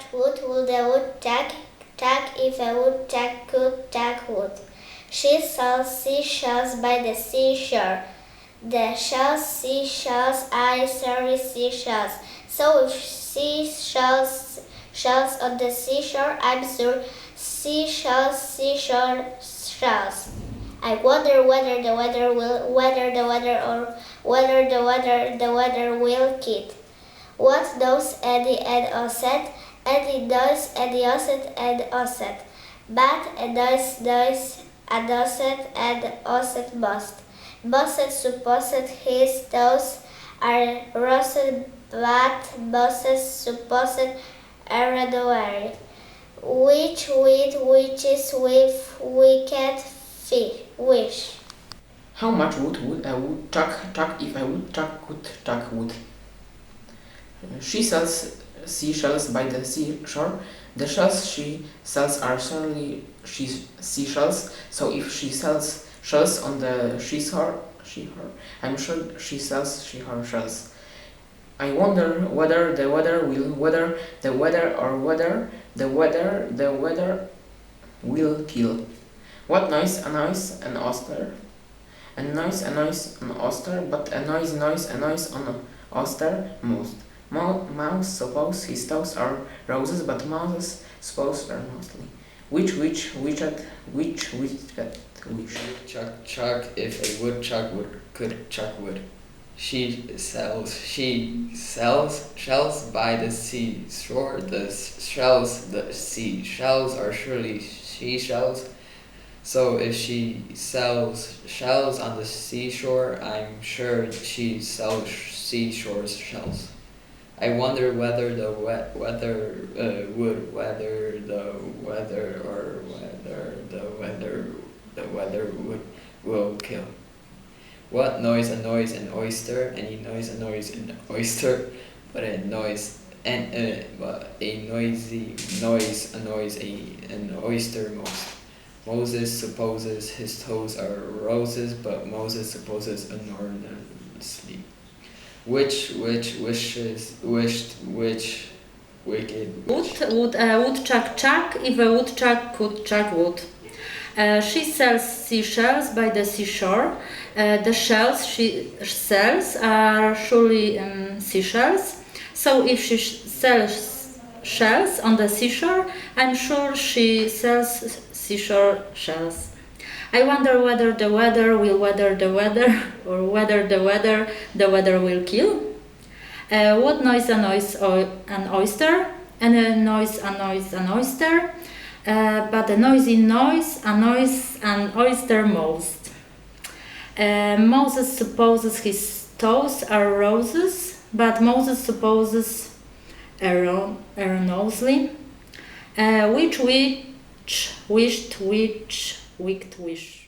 chucked wood, would a woodchuck chuck if a woodchuck could chuck wood? She saw seashells by the seashore. The seashells are surely seashells. So if seashells on the seashore, I'm sure seashore shells. I wonder whether the weather will keep. What knows Eddie and Osset? Eddie knows Eddie Osset and Osset. But knows Osset and Osset must. Bosset supposed his toes are roasted, but Bosset supposed are away. Which witches with wicked wish? How much wood would a woodchuck chuck if a woodchuck could chuck wood? She sells seashells by the seashore. The shells she sells are surely seashells, so if she sells shells on the seashore, I'm sure she sells seashore shells. I wonder whether the weather will kill. What noise annoys an oyster? A noise annoys an oyster, but a noise an oyster most. Mouse suppose his toes are roses, but mouses suppose are mostly. Which? Chuck if a woodchuck could chuck wood. She sells shells by the seashore. The seashells are surely seashells. So if she sells shells on the seashore, I'm sure she sells seashore shells. I wonder whether the weather will kill. What noise annoys an oyster? Any noise annoys an oyster, but a noisy noise annoys an oyster most. Moses supposes his toes are roses, but Moses supposes enormously. Which wicked wish? Would a woodchuck chuck if a woodchuck could chuck wood? She sells seashells by the seashore. The shells she sells are surely seashells. So if she sells shells on the seashore, I'm sure she sells seashore shells. I wonder whether the weather will weather the weather, or whether the weather will kill. What noise annoys an oyster? And a noise annoys an oyster, but a noisy noise annoys an oyster most. Moses supposes his toes are roses, but Moses supposes erroneously. Which wicked wish?